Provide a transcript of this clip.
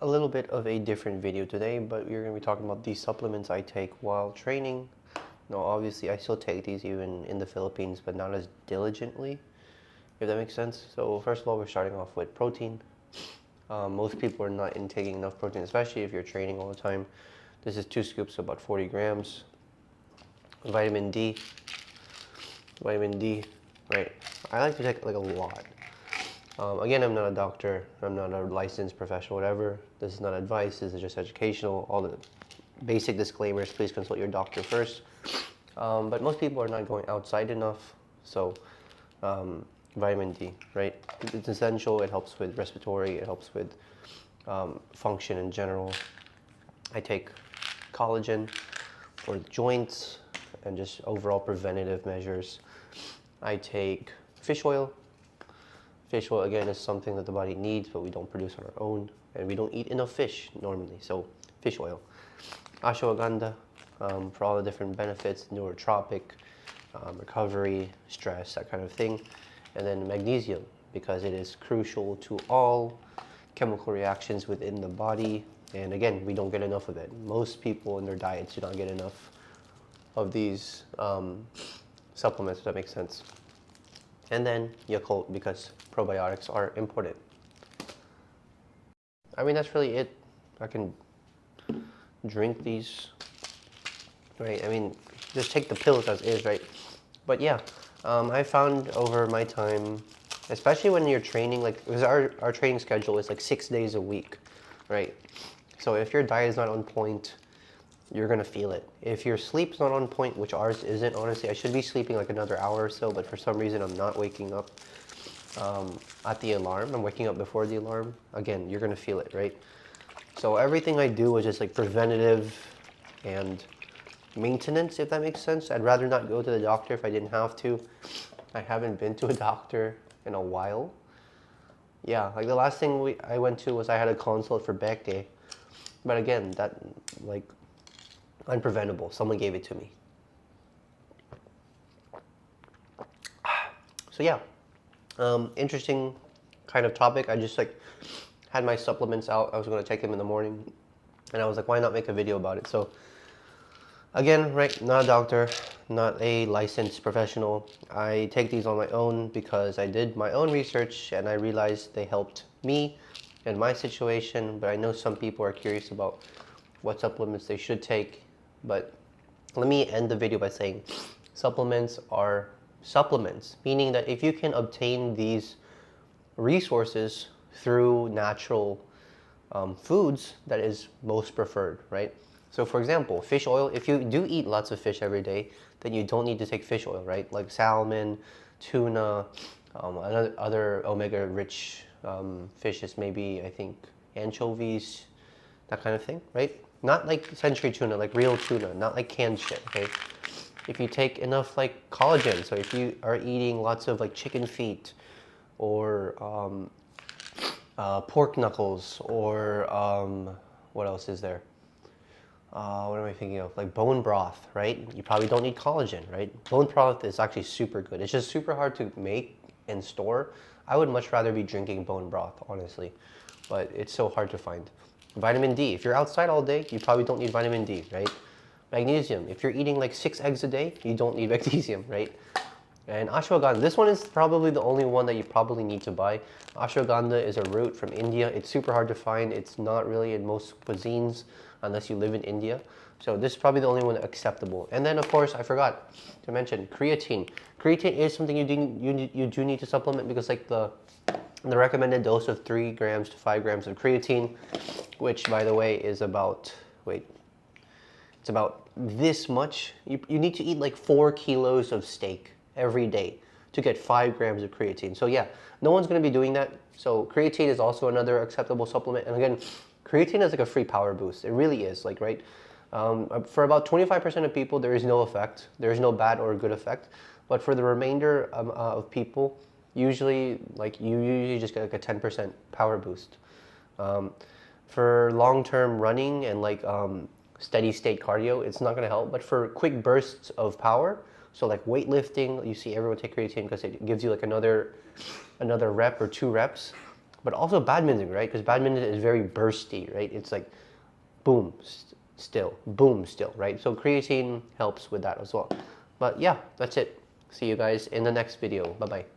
a little bit of a different video today, but we're going to be talking about these supplements I take while training. Now, obviously, I still take these even in the Philippines, but not as diligently, if that makes sense. So first of all, we're starting off with protein. Most people are not intaking enough protein, especially if you're training all the time. This is 2 scoops, so about 40 grams. Vitamin D. Vitamin D, right? I like to take like a lot. Again, I'm not a doctor, I'm not a licensed professional, whatever. This is not advice, this is just educational. All the basic disclaimers, please consult your doctor first. But most people are not going outside enough, so vitamin D, right? It's essential, it helps with respiratory, it helps with function in general. I take collagen for the joints and just overall preventative measures. I take fish oil. Fish oil, again, is something that the body needs, but we don't produce on our own, and we don't eat enough fish normally, so fish oil. Ashwagandha, for all the different benefits, neurotropic, recovery, stress, that kind of thing. And then magnesium, because it is crucial to all chemical reactions within the body, and again, we don't get enough of it. Most people in their diets do not get enough of these supplements, if that makes sense. And then Yakult, because probiotics are important. I mean, that's really it. I can drink these, right? I mean, just take the pills as is, right? But yeah, I found over my time, especially when you're training, like, because our training schedule is like 6 days a week, right? So if your diet is not on point, you're gonna feel it. If your sleep's not on point, which ours isn't, honestly, I should be sleeping like another hour or so, but for some reason I'm not waking up at the alarm. I'm waking up before the alarm. Again, you're gonna feel it, right? So everything I do is just like preventative and maintenance, if that makes sense. I'd rather not go to the doctor if I didn't have to. I haven't been to a doctor in a while. Yeah, like the last thing I went to was I had a consult for back day. But again, that, like, unpreventable. Someone gave it to me. So yeah, interesting kind of topic. I just like had my supplements out. I was going to take them in the morning, and I was like, why not make a video about it? So again, right, not a doctor, not a licensed professional. I take these on my own because I did my own research and I realized they helped me in my situation. But I know some people are curious about what supplements they should take. But let me end the video by saying supplements are supplements, meaning that if you can obtain these resources through natural foods, that is most preferred, right? So for example, fish oil, if you do eat lots of fish every day, then you don't need to take fish oil, right? Like salmon, tuna, other omega-rich fishes, maybe, I think, anchovies, that kind of thing, right? Not like century tuna, like real tuna, not like canned shit, okay? If you take enough like collagen, so if you are eating lots of like chicken feet or pork knuckles or what else is there? What am I thinking of? Like bone broth, right? You probably don't need collagen, right? Bone broth is actually super good. It's just super hard to make and store. I would much rather be drinking bone broth, honestly, but it's so hard to find. Vitamin D, if you're outside all day, you probably don't need vitamin D, right? Magnesium, if you're eating like 6 eggs a day, you don't need magnesium, right? And ashwagandha, this one is probably the only one that you probably need to buy. Ashwagandha is a root from India. It's super hard to find. It's not really in most cuisines unless you live in India. So this is probably the only one acceptable. And then of course, I forgot to mention creatine. Creatine is something you do need to supplement because like the recommended dose of 3 grams to 5 grams of creatine, which by the way is about, it's about this much. You need to eat like 4 kilos of steak every day to get 5 grams of creatine. So yeah, no one's gonna be doing that. So creatine is also another acceptable supplement. And again, creatine is like a free power boost. It really is, like, right? For about 25% of people, there is no effect. There is no bad or good effect. But for the remainder of people, usually, like, you usually just get like a 10% power boost. For long-term running and like steady state cardio, it's not gonna help. But for quick bursts of power, so like weightlifting, you see everyone take creatine because it gives you like another rep or 2 reps. but also badminton, right? Because badminton is very bursty, right? It's like boom, still, boom, still, right? So creatine helps with that as well. But yeah, that's it. See you guys in the next video. Bye bye.